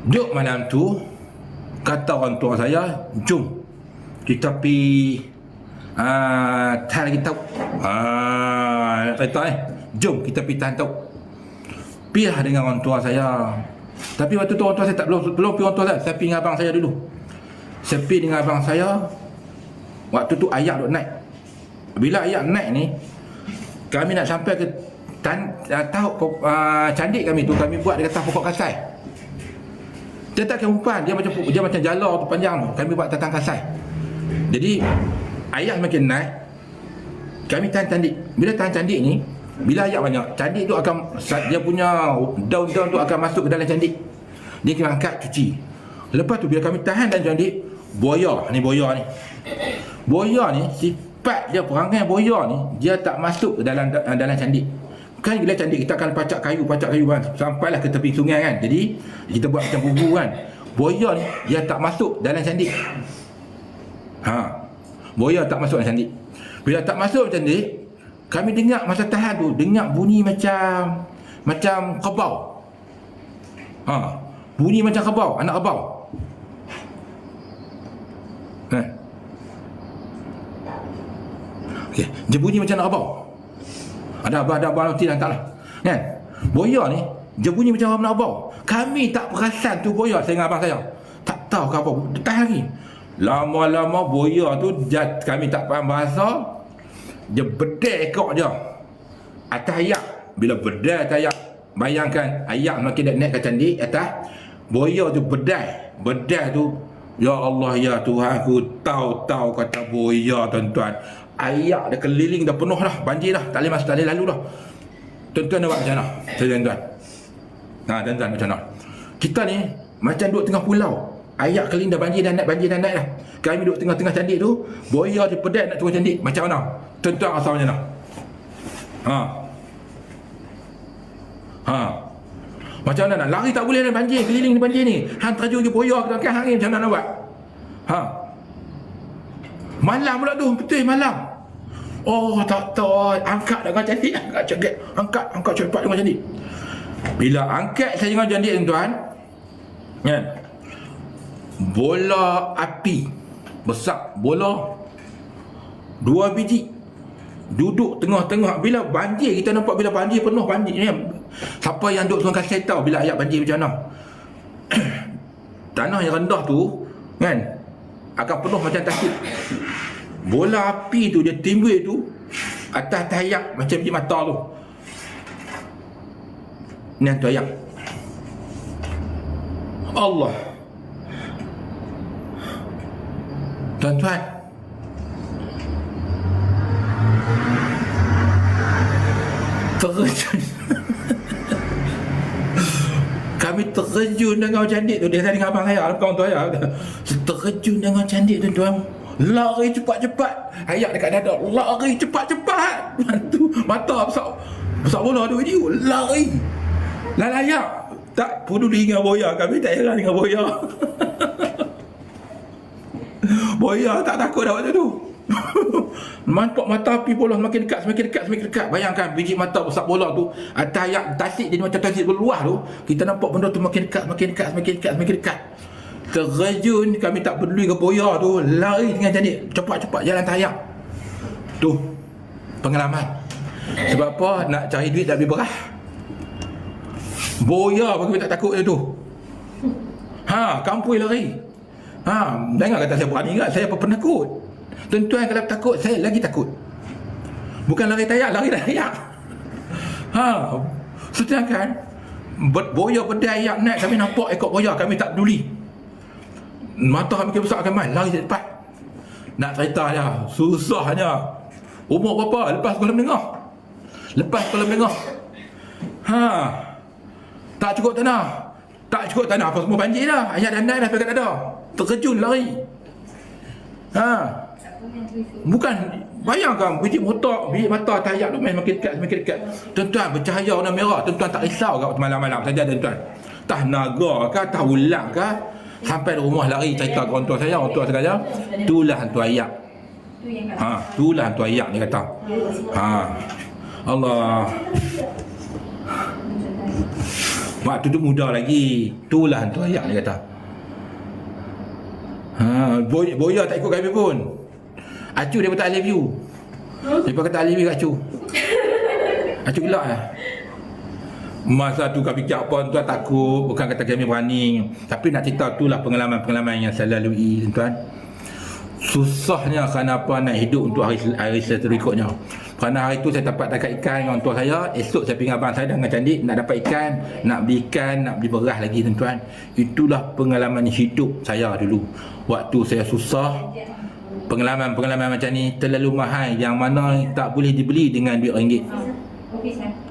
Duk malam tu, kata orang tua saya, jom kita pergi tahan lagi tahu. Nak cerita jom kita pergi tahan tahu. Pergilah dengan orang tua saya. Tapi waktu tu orang tua saya tak belum pergi orang tua saya. Saya pergi dengan abang saya dulu. Saya pergi dengan abang saya. Waktu tu ayak duk naik. Bila ayak naik ni, kami nak sampai ke candik kami tu, kami buat di atas pokok kasai. Dia tak umpan, dia macam jalar tu panjang tu. Kami buat tatang kasai. Jadi ayak makin naik, kami tahan candik. Bila tahan candik ni, bila ayak banyak, candik tu akan, dia punya daun-daun tu akan masuk ke dalam candik. Dia kena angkat cuci. Lepas tu bila kami tahan dalam candik, buaya ni, sifat dia, perangai buaya ni, dia tak masuk ke dalam candik. Kan bila candik kita akan pacak kayu kan, sampailah ke tepi sungai kan. Jadi kita buat macam bubu kan. Buaya ni dia tak masuk dalam candik. Buaya tak masuk dalam candik. Bila tak masuk dalam candik, kami dengar masa tahan tu, dengar bunyi macam kebau. Bunyi macam kebau, anak kebau. Okey, dia bunyi macam anak kebau. Ada abang nanti dah taklah. Kan? Buaya ni dia bunyi macam anak kebau. Kami tak perasan tu buaya, saya dengan abang saya. Tak tahu ke apa, tahan lagi. Lama-lama buaya tu kami tak faham bahasa. Dia bedai ekor dia atas ayak. Bila bedai atas ayak, bayangkan ayak makin naik ke candik atas, buaya tu bedai tu. Ya Allah ya Tuhan, aku tahu kata buaya tuan-tuan. Ayak dia keliling dah penuh dah, banjir dah, tak boleh lalu dah. Tuan-tuan nak buat macam mana? Tuan-tuan. Tuan-tuan macam mana? Kita ni macam duduk tengah pulau. Ayak keliling dah banjir dah naik dah. Kami duduk tengah-tengah candik tu, buaya dia pedai nak turun candik. Macam mana? Tuan-tuan rasa macam mana? Macam mana nak? Lari tak boleh dalam banjir, keliling banjir ni. Hang terjun je buaya ke hang ni, macam mana nak buat? Malam pula tu, betul malam. Oh tak tahu, angkat dengan candik, angkat cepat dengan candik. Bila angkat saya dengan candik tuan-tuan, kan? Bola api besar, bola 2 biji duduk tengah-tengah. Bila banjir, kita nampak bila banjir penuh banjir ni. Siapa yang duduk Sungai Kasai tahu bila ayat banjir macam mana. Tanah yang rendah tu kan akan penuh macam tasik. Bola api tu dia timbul tu atas ayak macam biji mata tu. Ni tu ayak. Allah. Tuan-tuan, terjun. Kami terjun dengan candik tu. Dia tadi dengan abang saya, kawan tu saya. Terjun dengan candik tuan-tuan. Lari cepat-cepat. Ayak dekat dada, lari cepat-cepat. Mata besar bola tu dia. Lari. Ayak tak peduli dengan buaya. Kami tak heran dengan buaya. Buaya tak takut dah waktu tu. Nampak mata api bola semakin dekat. Bayangkan biji mata besar bola tu atas ayak tasik dia macam tasik berluah tu. Kita nampak benda tu makin dekat. Terjun, kami tak peduli ke buaya tu, lari dengan candik, cepat-cepat jalan tayak. Tu pengalaman. Sebab apa? Nak cari duit tak boleh berah. Buaya pun kami tak takut dia tu. Kampui lari. Jangan kata saya berani ingat, saya apa penakut. Tuan-tuan kalau takut, saya lagi takut. Bukan lari tayak, lari tayak. Sedangkan buaya pedai ayak naik, kami nampak ekor buaya, kami tak peduli. Mata kami besar akan main, lari cepat. Nak cerita dia, susahnya. Umur berapa? Lepas sekolah menengah. Tak cukup tanah. Apa semua banjir dah. Ayat dan naik dah pegang dada. Terkejun lari. Bukan, bayangkan biji mata tayak tu main makin dekat. Tuan-tuan, bercahaya warna merah. Tuan-tuan tak risau kat malam-malam saja tuan-tuan. Tah naga ke, tah ulang ke, sampai di rumah lari cerita ke orang tua saya kata, itulah hantu ayak. Itulah hantu ayak dia kata. Allah. Waktu tu muda lagi. Itulah hantu ayak dia kata. Boya tak ikut kami pun. Acu dia pun tak leave you. Dia pun kata leave you kat Acu. Acu gelak lah. Masa tu kami fikir apa tuan, takut. Bukan kata kami berani. Tapi nak cerita tu lah pengalaman-pengalaman yang saya lalui tuan. Susahnya kenapa nak hidup untuk hari seterikutnya. Kerana hari tu saya dapat tangkap ikan dengan tua saya. Esok saya pergi abang saya dengan candik nak dapat ikan, nak beli ikan, nak beli beras lagi tuan-tuan. Itulah pengalaman hidup saya dulu. Waktu saya susah, pengalaman-pengalaman macam ni terlalu mahal yang mana tak boleh dibeli dengan duit RM1.